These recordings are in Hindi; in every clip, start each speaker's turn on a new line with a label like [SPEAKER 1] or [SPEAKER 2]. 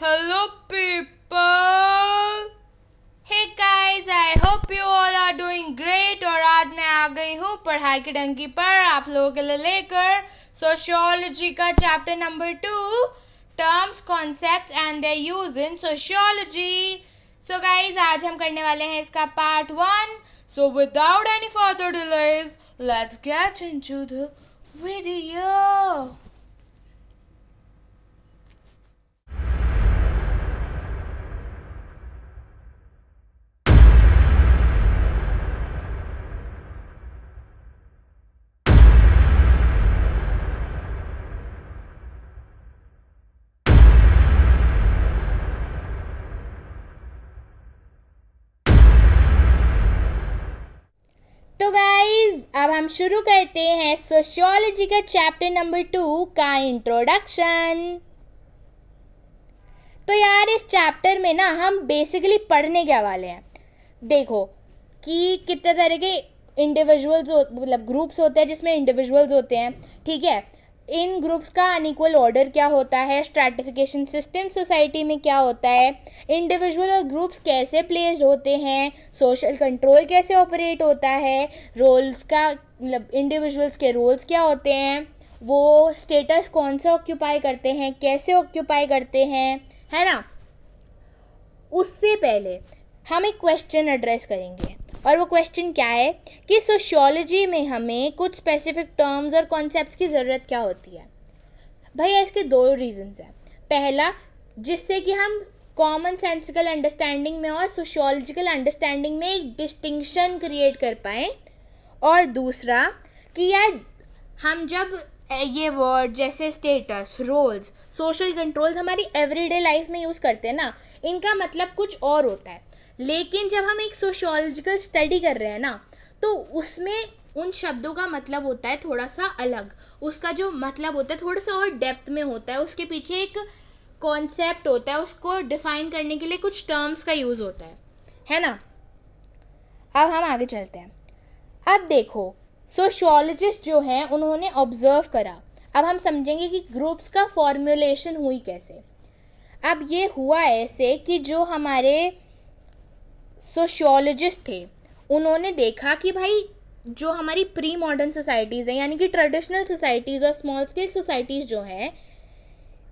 [SPEAKER 1] Hello people. Hey guys, I hope you all are doing great. और आज मैं आ गई हूँ पढ़ाई की डंकी पर आप लोगों के लिए लेकर सोशियोलॉजी का chapter number 2 terms concepts and their use in sociology. So guys आज हम करने वाले हैं इसका part 1. So without any further delays let's get into the video. तो गाइज अब हम शुरू करते हैं सोशियोलॉजी का चैप्टर नंबर 2 का इंट्रोडक्शन. तो यार इस चैप्टर में ना हम बेसिकली पढ़ने क्या वाले हैं. देखो कि कितने तरह के इंडिविजुअल्स मतलब ग्रुप्स होते हैं जिसमें इंडिविजुअल्स होते हैं. ठीक है, इन ग्रुप्स का अनइक्वल ऑर्डर क्या होता है, स्ट्रैटिफिकेशन सिस्टम सोसाइटी में क्या होता है, इंडिविजुअल और ग्रुप्स कैसे प्लेस्ड होते हैं, सोशल कंट्रोल कैसे ऑपरेट होता है, रोल्स का मतलब इंडिविजुअल्स के रोल्स क्या होते हैं, वो स्टेटस कौन सा ऑक्यूपाई करते हैं, कैसे ऑक्यूपाई करते हैं, है ना. उससे पहले हम एक क्वेश्चन एड्रेस करेंगे और वो क्वेश्चन क्या है कि सोशियोलॉजी में हमें कुछ स्पेसिफिक टर्म्स और कॉन्सेप्ट्स की ज़रूरत क्या होती है. भैया इसके 2 रीजंस हैं. पहला, जिससे कि हम कॉमन सेंसिकल अंडरस्टैंडिंग में और सोशियोलॉजिकल अंडरस्टैंडिंग में एक डिस्टिंक्शन क्रिएट कर पाएँ. और दूसरा कि यार हम जब ये वर्ड जैसे स्टेटस, रोल्स, सोशल कंट्रोल्स हमारी एवरीडे लाइफ में यूज़ करते हैं ना, इनका मतलब कुछ और होता है. लेकिन जब हम एक सोशियोलॉजिकल स्टडी कर रहे हैं ना, तो उसमें उन शब्दों का मतलब होता है थोड़ा सा अलग. उसका जो मतलब होता है थोड़ा सा और डेप्थ में होता है. उसके पीछे एक कॉन्सेप्ट होता है, उसको डिफाइन करने के लिए कुछ टर्म्स का यूज़ होता है ना. अब हम आगे चलते हैं. अब देखो सोशियोलॉजिस्ट जो हैं उन्होंने ऑब्जर्व करा. अब हम समझेंगे कि ग्रुप्स का फॉर्मुलेशन हुई कैसे. अब ये हुआ ऐसे कि जो हमारे सोशियोलॉजिस्ट थे उन्होंने देखा कि भाई जो हमारी प्री मॉडर्न सोसाइटीज़ हैं यानी कि ट्रेडिशनल सोसाइटीज़ और स्मॉल स्केल सोसाइटीज़ जो हैं,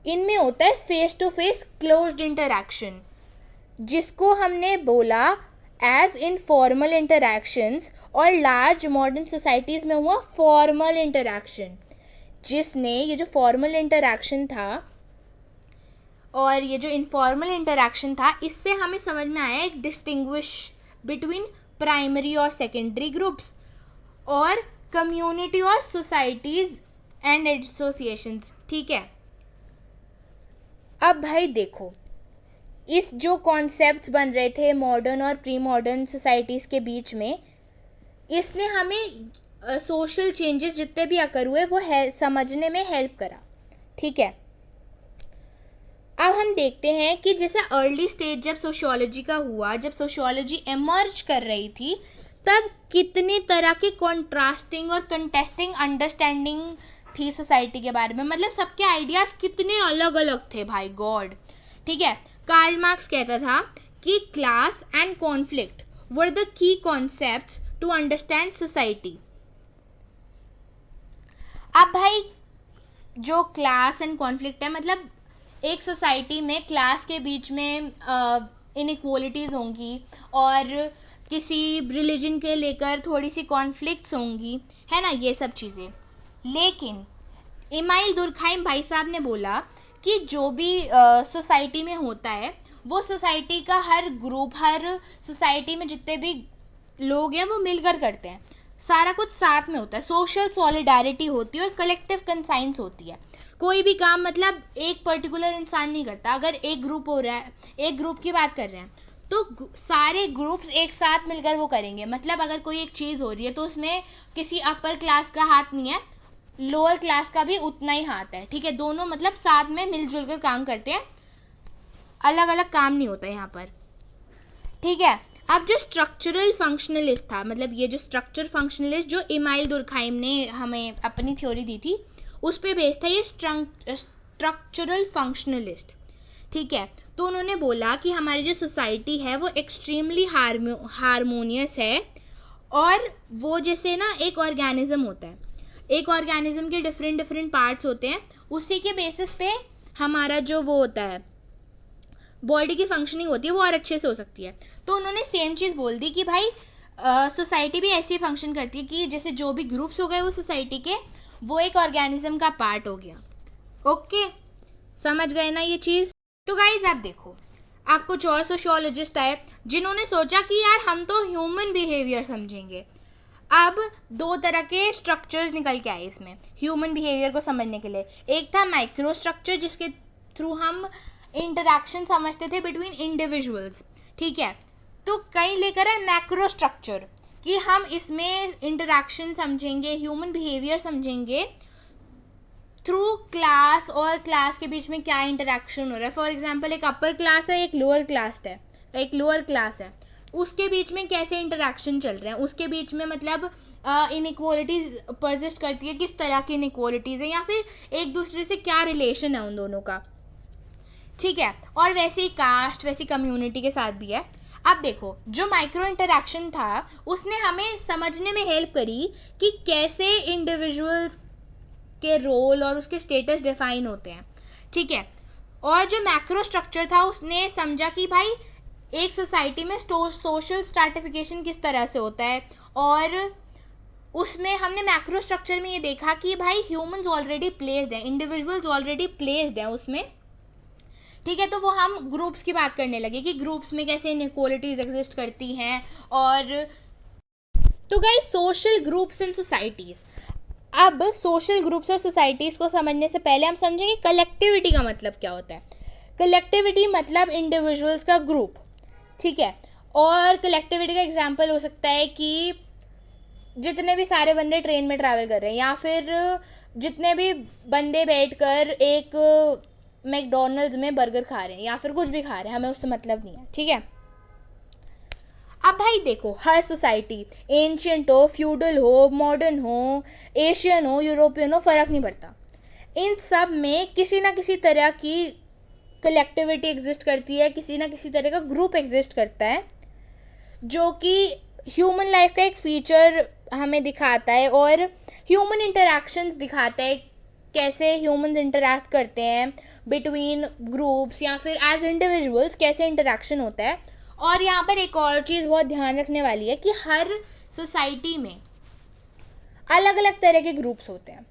[SPEAKER 1] इनमें होता है face to face closed interaction, जिसको हमने बोला एज इनफॉर्मल इंटरैक्शंस, और लार्ज मॉडर्न सोसाइटीज़ में हुआ फॉर्मल इंटरैक्शन. जिसने ये जो फॉर्मल इंटरैक्शन था और ये जो इनफॉर्मल इंटरैक्शन था, इससे हमें समझ में आया एक डिस्टिंग्विश बिटवीन प्राइमरी और सेकेंडरी ग्रुप्स और कम्युनिटी और सोसाइटीज़ एंड एसोसिएशंस. ठीक है, अब भाई देखो इस जो कॉन्सेप्ट्स बन रहे थे मॉडर्न और प्री मॉडर्न सोसाइटीज़ के बीच में, इसने हमें सोशल चेंजेस जितने भी अकर हुए वो समझने में हेल्प करा. ठीक है, अब हम देखते हैं कि जैसे अर्ली स्टेज जब सोशियोलॉजी का हुआ, जब सोशियोलॉजी एमर्ज कर रही थी, तब कितनी तरह के कॉन्ट्रास्टिंग और कंटेस्टिंग अंडरस्टैंडिंग थी सोसाइटी के बारे में. मतलब सबके आइडियाज़ कितने अलग अलग थे भाई गॉड. ठीक है, कार्ल मार्क्स कहता था कि class and conflict were the key concepts to understand society. अब भाई जो क्लास एंड कॉन्फ्लिक्ट है, मतलब एक सोसाइटी में क्लास के बीच में इनइक्वालिटीज़ होंगी और किसी रिलीजन के लेकर थोड़ी सी कॉन्फ्लिक्ट्स होंगी, है ना, ये सब चीज़ें. लेकिन इमाइल दुर्खाइम भाई साहब ने बोला कि जो भी सोसाइटी में होता है वो सोसाइटी का हर ग्रुप, हर सोसाइटी में जितने भी लोग हैं वो मिलकर करते हैं. सारा कुछ साथ में होता है, सोशल सॉलिडारिटी होती है और कलेक्टिव कंसाइंस होती है. कोई भी काम मतलब एक पर्टिकुलर इंसान नहीं करता. अगर एक ग्रुप हो रहा है, एक ग्रुप की बात कर रहे हैं, तो सारे ग्रुप्स एक साथ मिलकर वो करेंगे. मतलब अगर कोई एक चीज़ हो रही है तो उसमें किसी अपर क्लास का हाथ नहीं है, लोअर क्लास का भी उतना ही हाथ है. ठीक है, दोनों मतलब साथ में मिलजुल कर काम करते हैं, अलग अलग काम नहीं होता यहाँ पर. ठीक है, अब जो स्ट्रक्चरल फंक्शनलिस्ट था, मतलब ये जो स्ट्रक्चर फंक्शनलिस्ट जो इमाइल दुर्खाइम ने हमें अपनी थ्योरी दी थी, उस पे बेस्ड था ये स्ट्रक्चरल फंक्शनलिस्ट. ठीक है। तो उन्होंने बोला कि हमारी जो सोसाइटी है वो एक्सट्रीमली हारमोनियस है, और वो जैसे ना एक ऑर्गेनिज्म होता है, एक ऑर्गेनिज्म के डिफरेंट डिफरेंट पार्ट्स होते हैं, उसी के बेसिस पे हमारा जो वो होता है बॉडी की फंक्शनिंग होती है वो और अच्छे से हो सकती है। तो उन्होंने सेम चीज़ बोल दी कि भाई सोसाइटी भी ऐसी फंक्शन करती है कि जैसे जो भी ग्रुप्स हो गए वो सोसाइटी के, वो एक ऑर्गेनिज्म का पार्ट हो गया। ओके, समझ गए ना ये चीज़। तो गाइज आप देखो, आप कुछ और सोशियोलॉजिस्ट आए जिन्होंने सोचा कि यार हम तो ह्यूमन बिहेवियर समझेंगे। अब दो तरह के स्ट्रक्चर्स निकल के आए इसमें ह्यूमन बिहेवियर को समझने के लिए। एक था माइक्रो स्ट्रक्चर, जिसके थ्रू हम इंटरेक्शन समझते थे बिटवीन इंडिविजुअल्स, ठीक है। तो कहीं लेकर है मैक्रो स्ट्रक्चर कि हम इसमें इंटरेक्शन समझेंगे, ह्यूमन बिहेवियर समझेंगे थ्रू क्लास, और क्लास के बीच में क्या इंटरेक्शन हो रहा है। फॉर एग्जांपल एक अपर क्लास है, एक लोअर क्लास है, उसके बीच में कैसे इंटरेक्शन चल रहे हैं, उसके बीच में मतलब इनइक्वालिटीज परसिस्ट करती है, किस तरह की इनइक्वालिटीज़ है, या फिर एक दूसरे से क्या रिलेशन है उन दोनों का, ठीक है। और वैसे ही कास्ट, वैसी कम्युनिटी के साथ भी है। अब देखो, जो माइक्रो इंटरेक्शन था उसने हमें समझने में हेल्प करी कि कैसे इंडिविजुअल्स के रोल और उसके स्टेटस डिफाइन होते हैं, ठीक है। और जो मैक्रो स्ट्रक्चर था उसने समझा कि भाई एक सोसाइटी में सोशल स्ट्रैटिफिकेशन किस तरह से होता है, और उसमें हमने मैक्रो स्ट्रक्चर में ये देखा कि भाई ह्यूमंस ऑलरेडी प्लेस्ड हैं, इंडिविजुअल्स ऑलरेडी प्लेस्ड हैं उसमें, ठीक है। तो वो हम ग्रुप्स की बात करने लगे कि ग्रुप्स में कैसे इनइक्वालिटीज एग्जिस्ट करती हैं। और तो guys, social groups and societies. अब सोशल ग्रुप्स और सोसाइटीज़ को समझने से पहले हम समझेंगे कलेक्टिविटी का मतलब क्या होता है। कलेक्टिविटी मतलब इंडिविजुअल्स का ग्रुप, ठीक है। और कलेक्टिविटी का एग्जांपल हो सकता है कि जितने भी सारे बंदे ट्रेन में ट्रैवल कर रहे हैं, या फिर जितने भी बंदे बैठकर एक मैकडोनल्ड्स में बर्गर खा रहे हैं, या फिर कुछ भी खा रहे हैं, हमें उससे मतलब नहीं है, ठीक है। अब भाई देखो, हर सोसाइटी एंशियंट हो, फ्यूडल हो, मॉडर्न हो, एशियन हो, यूरोपियन हो, फ़र्क नहीं पड़ता, इन सब में किसी ना किसी तरह की कलेक्टिविटी एग्जिस्ट करती है, किसी ना किसी तरह का ग्रुप एग्जिस्ट करता है, जो कि ह्यूमन लाइफ का एक फीचर हमें दिखाता है, और ह्यूमन इंटरैक्शंस दिखाता है, कैसे ह्यूमंस इंटरैक्ट करते हैं बिटवीन ग्रुप्स या फिर एज इंडिविजुअल्स, कैसे इंटरैक्शन होता है। और यहाँ पर एक और चीज़ बहुत ध्यान रखने वाली है कि हर सोसाइटी में अलग अलग तरह के ग्रुप्स होते हैं।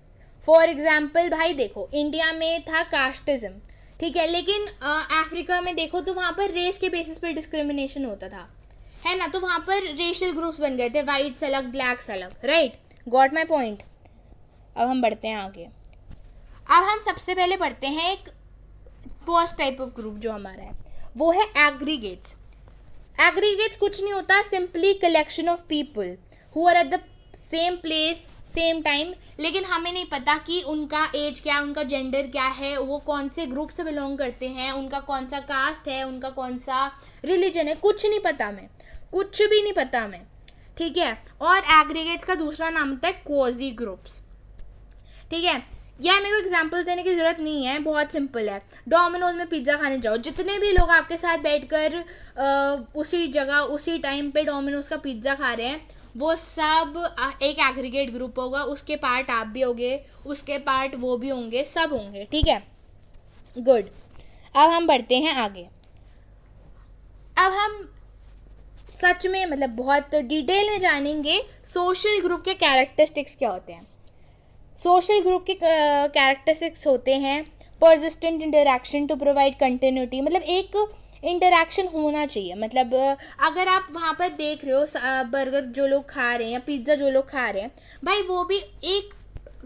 [SPEAKER 1] फॉर एग्जाम्पल भाई देखो, इंडिया में था कास्टिज्म, ठीक है, लेकिन अफ्रीका में देखो तो वहाँ पर रेस के बेसिस पर डिस्क्रिमिनेशन होता था, है ना। तो वहाँ पर रेशियल ग्रुप्स बन गए थे, वाइट्स अलग, ब्लैक्स अलग, राइट, गॉट माई पॉइंट। अब हम बढ़ते हैं आगे। अब हम सबसे पहले पढ़ते हैं एक फर्स्ट टाइप ऑफ ग्रुप जो हमारा है, वो है एग्रीगेट्स। एग्रीगेट्स कुछ नहीं होता, simply collection of people who are at the same place same time, लेकिन हमें नहीं पता कि उनका एज क्या है, उनका जेंडर क्या है, वो कौन से ग्रुप से बिलोंग करते हैं, उनका कौन सा कास्ट है, उनका कौन सा रिलीजन है, कुछ नहीं पता हमें, कुछ भी नहीं पता हमें, ठीक है। और एग्रीगेट्स का दूसरा नाम होता है क्वाजी ग्रुप्स, ठीक है। यह मेरे को एग्जांपल देने की ज़रूरत नहीं है, बहुत सिंपल है। डोमिनोज में पिज़्ज़ा खाने जाओ, जितने भी लोग आपके साथ बैठकर उसी जगह उसी टाइम पे डोमिनोज का पिज़्ज़ा खा रहे हैं, वो सब एक एग्रीगेट ग्रुप होगा। उसके पार्ट आप भी होंगे, उसके पार्ट वो भी होंगे, सब होंगे, ठीक है, गुड। अब हम बढ़ते हैं आगे। अब हम सच में मतलब बहुत डिटेल में जानेंगे सोशल ग्रुप के कैरेक्टरिस्टिक्स क्या होते हैं। सोशल ग्रुप के कैरेक्टरिस्टिक्स होते हैं persistent interaction to provide continuity, मतलब एक इंटरैक्शन होना चाहिए। मतलब अगर आप वहाँ पर देख रहे हो बर्गर जो लोग खा रहे हैं या पिज़्ज़ा जो लोग खा रहे हैं, भाई वो भी एक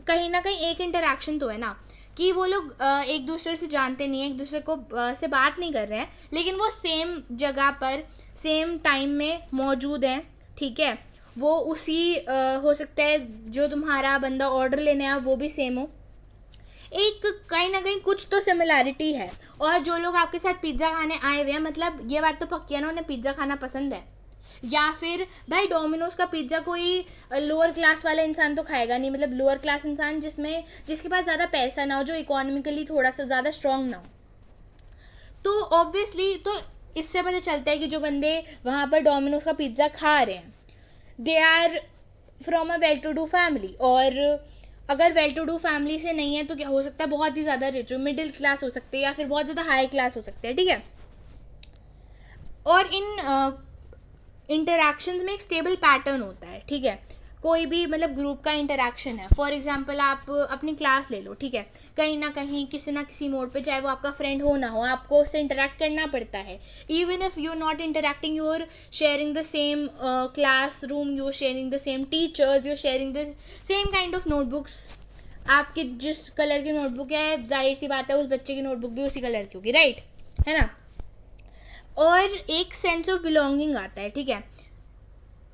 [SPEAKER 1] कहीं ना कहीं एक इंटरैक्शन तो है ना, कि वो लोग एक दूसरे से जानते नहीं हैं, एक दूसरे को से बात नहीं कर रहे हैं, लेकिन वो सेम जगह पर सेम टाइम में मौजूद हैं, ठीक है। वो उसी हो सकता है जो तुम्हारा बंदा ऑर्डर लेने आया वो भी सेम हो, एक कहीं ना कहीं कुछ तो सिमिलैरिटी है। और जो लोग आपके साथ पिज़्ज़ा खाने आए हुए हैं, मतलब ये बात तो पक्की है ना, उन्हें पिज़्ज़ा खाना पसंद है। या फिर भाई डोमिनोज का पिज़्ज़ा कोई लोअर क्लास वाला इंसान तो खाएगा नहीं, मतलब लोअर क्लास इंसान जिसके पास ज़्यादा पैसा ना हो, जो इकोनॉमिकली थोड़ा सा ज़्यादा स्ट्रॉन्ग ना हो। तो ऑब्वियसली तो इससे पता चलता है कि जो बंदे वहाँ पर डोमिनोज का पिज़्ज़ा खा रहे हैं they are from a well to do family, और अगर वेल टू डू फैमिली से नहीं है तो क्या हो सकता है, बहुत ही ज़्यादा रिच हो, मिडिल क्लास हो सकते हैं या फिर बहुत ज़्यादा हाई क्लास हो सकते हैं, ठीक है। और इन इंटरैक्शन में एक स्टेबल पैटर्न होता है, ठीक है। कोई भी मतलब ग्रुप का इंटरैक्शन है, फॉर एग्जांपल आप अपनी क्लास ले लो, ठीक है, कहीं ना कहीं किसी ना किसी मोड पे, चाहे वो आपका फ्रेंड हो ना हो, आपको उससे इंटरैक्ट करना पड़ता है। Even if you are not interacting, you are sharing the same classroom, you are sharing the same teachers, you are sharing the same kind of notebooks. आपकी जिस कलर की नोटबुक है, जाहिर सी बात है उस बच्चे की नोटबुक भी उसी कलर की होगी, राइट, है ना। और एक सेंस ऑफ बिलोंगिंग आता है, ठीक है।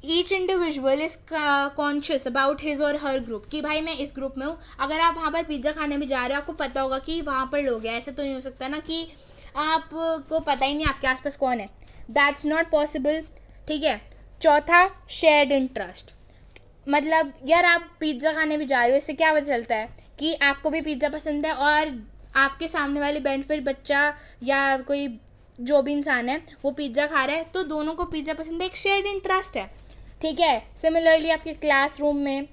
[SPEAKER 1] Each individual is conscious about his और हर ग्रुप, कि भाई मैं इस ग्रुप में हूँ। अगर आप वहाँ पर पिज्ज़ा खाने में जा रहे हो, आपको पता होगा कि वहाँ पर लोग हैं, ऐसा तो नहीं हो सकता ना कि आपको पता ही नहीं आपके आसपास कौन है, दैट्स नॉट पॉसिबल, ठीक है। चौथा, शेयर्ड इंटरेस्ट, मतलब यार आप पिज़्ज़ा खाने भी जा रहे हो, इससे क्या पता चलता है कि आपको भी पिज़्ज़ा पसंद है और आपके सामने वाले बेंच पर बच्चा या कोई जो भी इंसान है वो पिज़्ज़ा खा रहा है, तो दोनों को पिज़्ज़ा पसंद है, एक शेयर्ड इंटरेस्ट है, ठीक है। सिमिलरली आपके क्लासरूम में,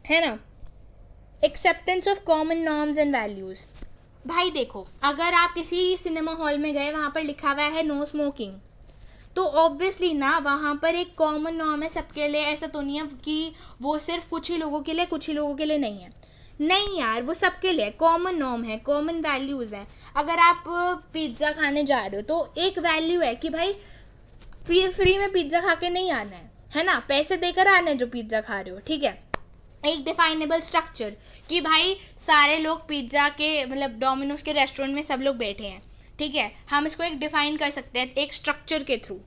[SPEAKER 1] है ना, acceptance of common norms and values. भाई देखो, अगर आप किसी सिनेमा हॉल में गए, वहाँ पर लिखा हुआ है नो स्मोकिंग, तो ऑब्वियसली ना वहाँ पर एक कॉमन नॉर्म है सबके लिए, ऐसा तो नहीं है कि वो सिर्फ कुछ ही लोगों के लिए, कुछ ही लोगों के लिए नहीं है, नहीं यार, वो सबके लिए कॉमन नॉर्म है, कॉमन वैल्यूज़ हैं। अगर आप पिज़्ज़ा खाने जा रहे हो तो एक वैल्यू है कि भाई फ्री में पिज़्ज़ा खा के नहीं आना है ना, पैसे देकर आना है जो पिज़्ज़ा खा रहे हो, ठीक है। एक डिफाइनेबल स्ट्रक्चर कि भाई सारे लोग पिज़्ज़ा के मतलब डोमिनोज के रेस्टोरेंट में सब लोग बैठे हैं, ठीक है, हम इसको एक डिफाइन कर सकते हैं एक स्ट्रक्चर के through.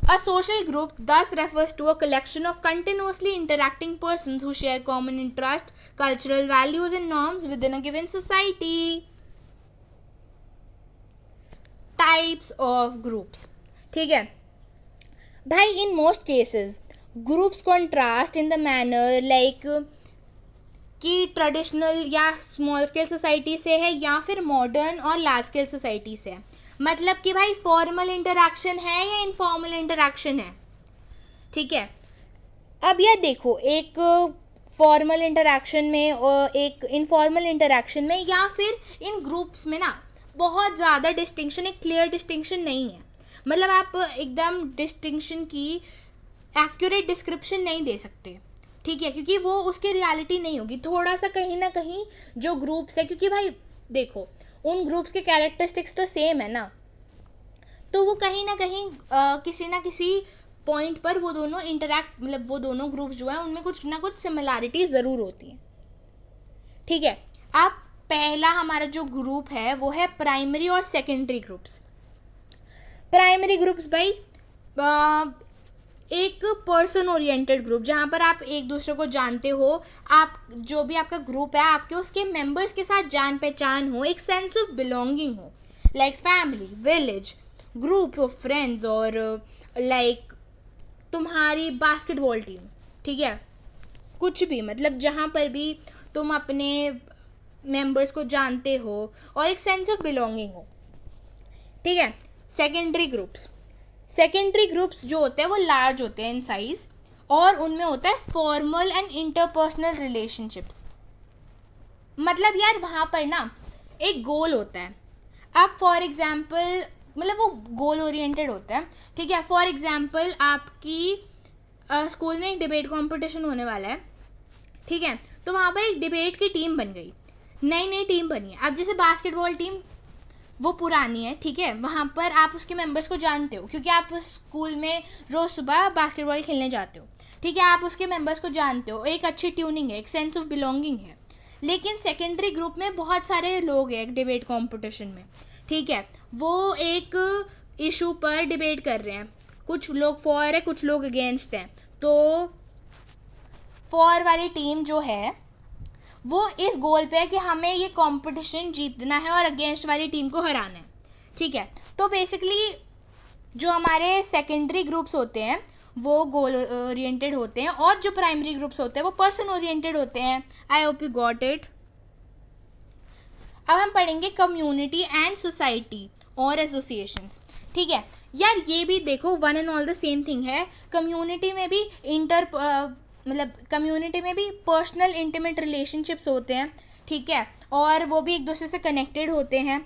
[SPEAKER 1] A social group thus refers to a collection of continuously interacting persons who share common interest, cultural values and norms within a given society. Types of groups, ठीक है भाई। in most cases groups contrast in the manner like कि ट्रेडिशनल या स्मॉल स्केल सोसाइटी से है या फिर मॉडर्न और लार्ज स्केल सोसाइटी से है। मतलब कि भाई फॉर्मल इंटरैक्शन है या इनफॉर्मल इंटरैक्शन है, ठीक है। अब यार देखो, एक फॉर्मल इंटरैक्शन में और एक इनफॉर्मल इंटरैक्शन में या फिर इन ग्रुप्स में ना बहुत ज़्यादा डिस्टिंक्शन, एक क्लियर डिस्टिंक्शन नहीं है। मतलब आप एकदम डिस्टिंक्शन की एक्यूरेट डिस्क्रिप्शन नहीं दे सकते, ठीक है, क्योंकि वो उसकी रियलिटी नहीं होगी। थोड़ा सा कहीं ना कहीं जो ग्रुप्स है, क्योंकि भाई देखो उन ग्रुप्स के कैरेक्टरिस्टिक्स तो सेम है ना, तो वो कहीं ना कहीं किसी ना किसी पॉइंट पर वो दोनों इंटरैक्ट, मतलब वो दोनों ग्रुप्स जो है उनमें कुछ ना कुछ सिमिलैरिटी ज़रूर होती है, ठीक है। अब पहला हमारा जो ग्रुप है वो है प्राइमरी और सेकेंडरी ग्रुप्स। प्राइमरी ग्रुप्स भाई एक पर्सन ओरिएंटेड ग्रुप, जहाँ पर आप एक दूसरे को जानते हो, आप जो भी आपका ग्रुप है आपके उसके मेंबर्स के साथ जान पहचान हो, एक सेंस ऑफ बिलोंगिंग हो, like family, village, group of friends, और लाइक तुम्हारी बास्केटबॉल टीम, ठीक है, कुछ भी, मतलब जहाँ पर भी तुम अपने मेंबर्स को जानते हो और एक सेंस ऑफ बिलोंगिंग हो, ठीक है। सेकेंडरी ग्रुप्स जो होते हैं वो लार्ज होते हैं इन साइज, और उनमें होता है फॉर्मल एंड इंटरपर्सनल रिलेशनशिप्स। मतलब यार वहाँ पर ना एक गोल होता है। अब फॉर एग्जाम्पल, मतलब वो गोल ओरिएंटेड होता है, ठीक है। फॉर एग्जाम्पल आपकी स्कूल में एक डिबेट कंपटीशन होने वाला है, ठीक है, तो वहाँ पर एक डिबेट की टीम बन गई, नई नई टीम बनी है। अब जैसे बास्केटबॉल टीम वो पुरानी है, ठीक है, वहाँ पर आप उसके मेंबर्स को जानते हो क्योंकि आप स्कूल में रोज़ सुबह बास्केटबॉल खेलने जाते हो, ठीक है, आप उसके मेंबर्स को जानते हो, एक अच्छी ट्यूनिंग है, एक सेंस ऑफ बिलोंगिंग है। लेकिन सेकेंडरी ग्रुप में बहुत सारे लोग हैं एक डिबेट कंपटीशन में, ठीक है, वो एक इशू पर डिबेट कर रहे हैं, कुछ लोग फॉर है, कुछ लोग अगेंस्ट हैं। तो फॉर वाली टीम जो है वो इस गोल पे है कि हमें ये कंपटीशन जीतना है और अगेंस्ट वाली टीम को हराना है, ठीक है। तो बेसिकली जो हमारे सेकेंडरी ग्रुप्स होते हैं वो गोल ओरिएंटेड होते हैं, और जो प्राइमरी ग्रुप्स होते हैं वो पर्सन ओरिएंटेड होते हैं। I hope you got it. अब हम पढ़ेंगे कम्युनिटी एंड सोसाइटी और एसोसिएशंस। ठीक है यार, ये भी देखो one and all the same thing है। कम्युनिटी में भी कम्युनिटी में भी पर्सनल इंटीमेट रिलेशनशिप्स होते हैं, ठीक है, और वो भी एक दूसरे से कनेक्टेड होते हैं।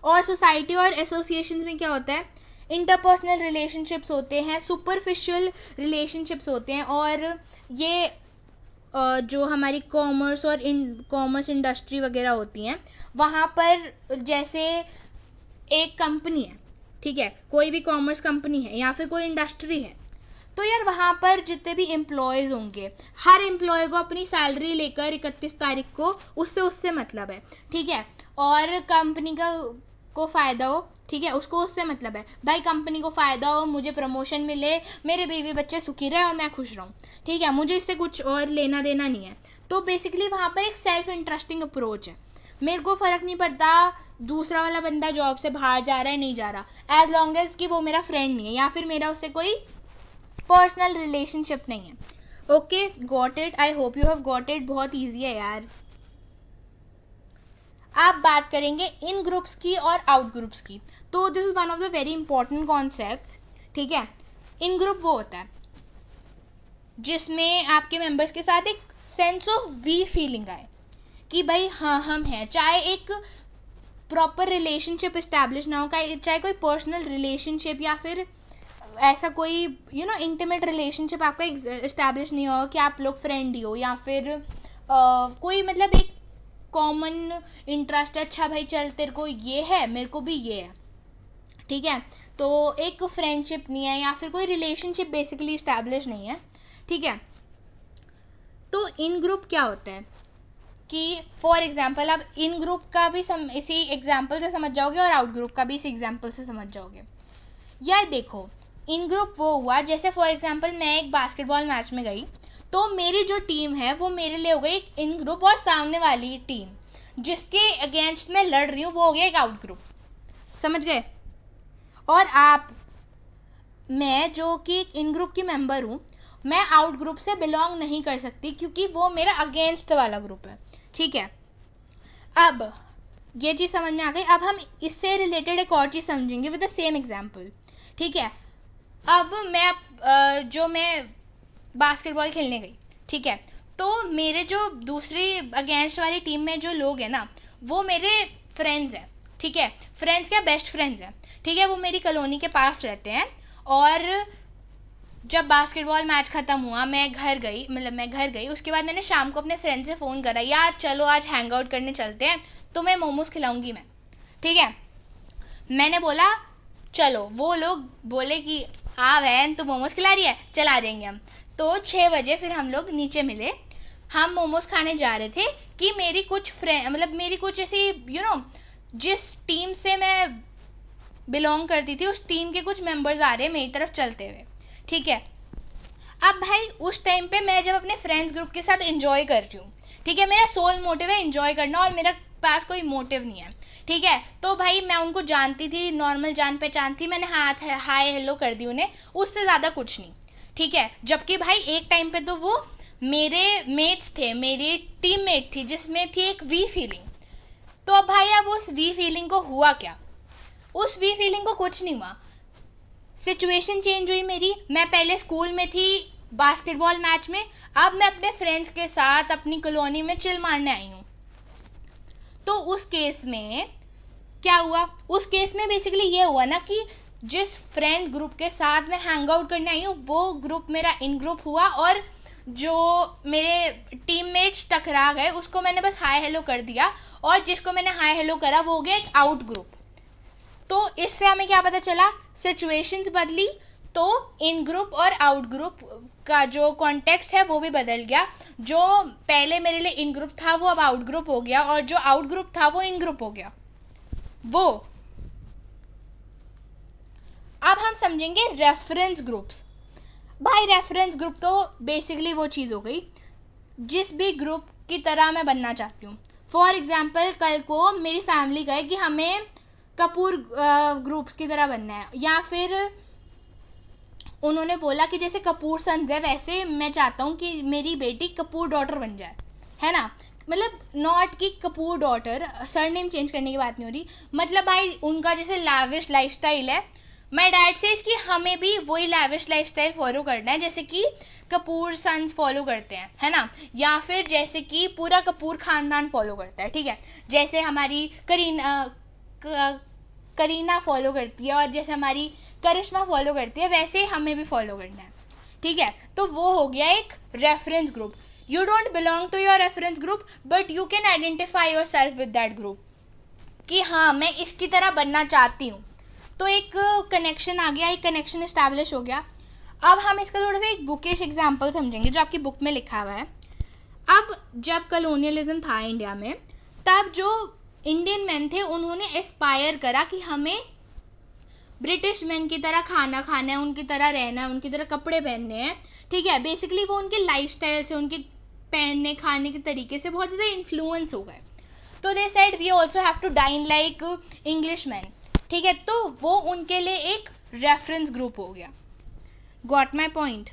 [SPEAKER 1] और सोसाइटी और एसोसिएशन में क्या होता है, इंटरपर्सनल रिलेशनशिप्स होते हैं, सुपरफिशियल रिलेशनशिप्स होते हैं। और ये जो हमारी कॉमर्स और कॉमर्स इंडस्ट्री वगैरह होती हैं, वहाँ पर जैसे एक कंपनी है, ठीक है, कोई भी कॉमर्स कंपनी है या फिर कोई इंडस्ट्री है, तो यार वहाँ पर जितने भी एम्प्लॉयज़ होंगे, हर एम्प्लॉय को अपनी सैलरी लेकर 31 तारीख को उससे मतलब है, ठीक है, और कंपनी को फ़ायदा हो, ठीक है, उसको उससे मतलब है भाई कंपनी को फ़ायदा हो, मुझे प्रमोशन मिले, मेरे बीवी बच्चे सुखी रहे और मैं खुश रहूँ, ठीक है, मुझे इससे कुछ और लेना देना नहीं है। तो बेसिकली वहाँ पर एक सेल्फ इंटरेस्टिंग अप्रोच है, मेरे को फ़र्क नहीं पड़ता दूसरा वाला बंदा जॉब से बाहर जा रहा है नहीं जा रहा, एज लॉन्ग एज कि वो मेरा फ्रेंड नहीं है या फिर मेरा उससे कोई पर्सनल रिलेशनशिप नहीं है। Okay, got it, I hope you have got it. बहुत ईजी है यार। आप बात करेंगे इन ग्रुप्स की और आउट ग्रुप्स की, तो this is one of the very important concepts, ठीक है। इन ग्रुप वो होता है जिसमें आपके मेंबर्स के साथ एक सेंस ऑफ वी फीलिंग आए कि भाई हाँ हम हैं, चाहे एक प्रॉपर रिलेशनशिप इस्टेब्लिश ना हो, चाहे कोई पर्सनल रिलेशनशिप या फिर ऐसा कोई इंटीमेट रिलेशनशिप आपका इस्टेब्लिश नहीं हो कि आप लोग फ्रेंड ही हो, या फिर कोई मतलब एक कॉमन इंटरेस्ट है, अच्छा भाई चल तेरे को ये है मेरे को भी ये है, ठीक है, तो एक फ्रेंडशिप नहीं है या फिर कोई रिलेशनशिप बेसिकली इस्टेब्लिश नहीं है, ठीक है। तो इन ग्रुप क्या होता है कि फॉर एग्जांपल आप इन ग्रुप का भी इसी एग्जांपल से समझ जाओगे और आउट ग्रुप का भी इसी एग्जांपल से समझ जाओगे। यार देखो, इन ग्रुप वो हुआ जैसे फॉर एग्जांपल मैं एक बास्केटबॉल मैच में गई, तो मेरी जो टीम है वो मेरे लिए हो गई एक इन ग्रुप, और सामने वाली टीम जिसके अगेंस्ट मैं लड़ रही हूँ वो हो गया एक आउट ग्रुप, समझ गए। और मैं जो कि इन ग्रुप की मेंबर हूँ, मैं आउट ग्रुप से बिलोंग नहीं कर सकती क्योंकि वो मेरा अगेंस्ट वाला ग्रुप है, ठीक है। अब ये चीज़ समझ में आ गई। अब हम इससे रिलेटेड एक और चीज़ समझेंगे विद द सेम एग्जाम्पल, ठीक है। अब मैं बास्केटबॉल खेलने गई, ठीक है, तो मेरे जो दूसरी अगेंस्ट वाली टीम में जो लोग हैं ना, वो मेरे फ्रेंड्स हैं, ठीक है, फ्रेंड्स क्या बेस्ट फ्रेंड्स हैं, ठीक है, वो मेरी कॉलोनी के पास रहते हैं। और जब बास्केटबॉल मैच ख़त्म हुआ, मैं घर गई, उसके बाद मैंने शाम को अपने फ्रेंड से फ़ोन करा, यार चलो आज हैंग आउट करने चलते हैं, तो मैं मोमोज़ खिलाऊंगी मैं, ठीक है। मैंने बोला चलो, वो लोग बोले कि हाँ बहन तू मोमोज़ खिला रही है, चल आ जाएंगे हम। तो 6 बजे फिर हम लोग नीचे मिले, हम मोमोज़ खाने जा रहे थे कि मेरी कुछ ऐसी जिस टीम से मैं बिलोंग करती थी उस टीम के कुछ मेंबर्स आ रहे हैं मेरी तरफ चलते हुए, ठीक है। अब भाई उस टाइम पे मैं जब अपने फ्रेंड्स ग्रुप के साथ एंजॉय कर रही हूँ, ठीक है, मेरा सोल मोटिव है एंजॉय करना और मेरा पास कोई मोटिव नहीं है, ठीक है। तो भाई मैं उनको जानती थी, नॉर्मल जान पहचान थी, मैंने हाय हेलो कर दी उन्हें, उससे ज़्यादा कुछ नहीं, ठीक है। जबकि भाई एक टाइम पे तो वो मेरे मेट्स थे, मेरी टीम मेट थी जिसमें थी एक वी फीलिंग। तो अब भाई अब उस वी फीलिंग को हुआ क्या, उस वी फीलिंग को कुछ नहीं हुआ, सिचुएशन चेंज हुई मेरी। मैं पहले स्कूल में थी बास्केटबॉल मैच में, अब मैं अपने फ्रेंड्स के साथ अपनी कॉलोनी में चिल मारने आई हूँ। तो उस केस में क्या हुआ, उस केस में बेसिकली ये हुआ ना कि जिस फ्रेंड ग्रुप के साथ मैं हैंग आउट करने आई हूँ वो ग्रुप मेरा इन ग्रुप हुआ, और जो मेरे टीममेट्स टकरा गए उसको मैंने बस हाय हेलो कर दिया, और जिसको मैंने हाय हेलो करा वो हो गया एक आउट ग्रुप। तो इससे हमें क्या पता चला, सिचुएशंस बदली तो इन ग्रुप और आउट ग्रुप का जो कॉन्टेक्स्ट है वो भी बदल गया। जो पहले मेरे लिए इन ग्रुप था वो अब आउट ग्रुप हो गया, और जो आउट ग्रुप था वो इन ग्रुप हो गया। वो अब हम समझेंगे रेफरेंस ग्रुप्स। भाई रेफरेंस ग्रुप तो बेसिकली वो चीज़ हो गई जिस भी ग्रुप की तरह मैं बनना चाहती हूँ। फॉर एग्जाम्पल कल को मेरी फैमिली कहे कि हमें कपूर ग्रुप्स की तरह बनना है, या फिर उन्होंने बोला कि जैसे कपूर सन्स है वैसे मैं चाहता हूँ कि मेरी बेटी कपूर डॉटर बन जाए, है ना। मतलब नॉट कि कपूर डॉटर, सरनेम चेंज करने की बात नहीं हो रही, मतलब भाई उनका जैसे लैविश लाइफस्टाइल है, माय डैड सेज कि हमें भी वही लैविश लाइफस्टाइल फॉलो करना है जैसे कि कपूर सन्स फॉलो करते हैं, है ना, या फिर जैसे कि पूरा कपूर खानदान फॉलो करता है, ठीक है, जैसे हमारी करीना फॉलो करती है और जैसे हमारी करिश्मा फॉलो करती है, वैसे ही हमें भी फॉलो करना है, ठीक है। तो वो हो गया एक reference group. You don't belong to your reference group but you can identify yourself with that group, कि हाँ मैं इसकी तरह बनना चाहती हूँ। तो एक कनेक्शन आ गया, एक कनेक्शन इस्टेब्लिश हो गया। अब हम इसका थोड़ा सा एक बुकिश एग्जाम्पल समझेंगे जो आपकी बुक में लिखा हुआ है। अब जब कलोनियलिज्म था इंडिया में, तब जो इंडियन मैन थे उन्होंने एस्पायर करा कि हमें ब्रिटिश मैन की तरह खाना खाना है, उनकी तरह रहना है, उनकी तरह कपड़े पहनने हैं, ठीक है। बेसिकली वो उनके लाइफस्टाइल से, उनके पहनने खाने के तरीके से बहुत ज़्यादा इन्फ्लुएंस हो गए। तो they said we also have to dine like English man, ठीक है। तो वो उनके लिए एक रेफरेंस ग्रुप हो गया। Got my point.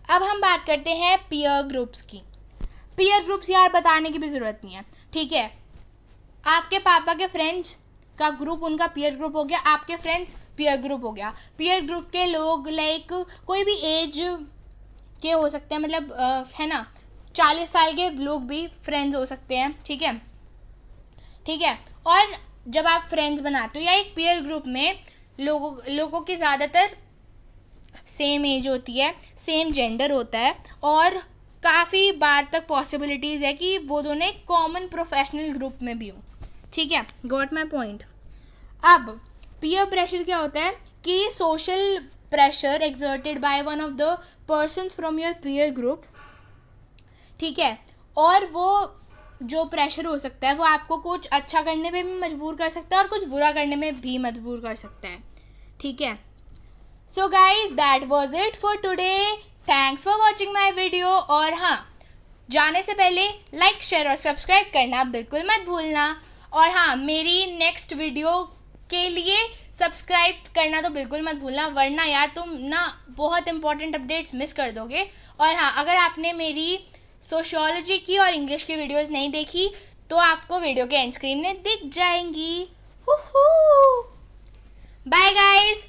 [SPEAKER 1] अब हम बात करते हैं पीयर ग्रुप्स की। पीयर ग्रुप्स यार बताने की भी ज़रूरत नहीं है, ठीक है। आपके पापा के फ्रेंड्स का ग्रुप उनका पीयर ग्रुप हो गया, आपके फ्रेंड्स पीयर ग्रुप हो गया। पीयर ग्रुप के लोग लाइक कोई भी एज के हो सकते हैं, मतलब है ना, 40 साल के लोग भी फ्रेंड्स हो सकते हैं, ठीक है, ठीक है। और जब आप फ्रेंड्स बनाते हो या एक पीयर ग्रुप में लोगों की ज़्यादातर सेम एज होती है, सेम जेंडर होता है, और काफ़ी बार तक पॉसिबिलिटीज़ है कि वो दोनों एक कॉमन प्रोफेशनल ग्रुप में भी हो, ठीक है। Got my point. अब पीयर प्रेशर क्या होता है कि social pressure exerted by one of the persons from your peer group, ठीक है। और वो जो प्रेशर हो सकता है वो आपको कुछ अच्छा करने में भी मजबूर कर सकता है और कुछ बुरा करने में भी मजबूर कर सकता है, ठीक है। So guys that was it for today, thanks for watching my video. और हाँ, जाने से पहले लाइक शेयर और सब्सक्राइब करना बिल्कुल मत भूलना। और हाँ, मेरी नेक्स्ट वीडियो के लिए सब्सक्राइब करना तो बिल्कुल मत भूलना, वरना यार तुम ना बहुत इंपॉर्टेंट अपडेट्स मिस कर दोगे। और हाँ, अगर आपने मेरी सोशियोलॉजी की और इंग्लिश की वीडियोस नहीं देखी तो आपको वीडियो के एंड स्क्रीन में दिख जाएंगी। Bye guys.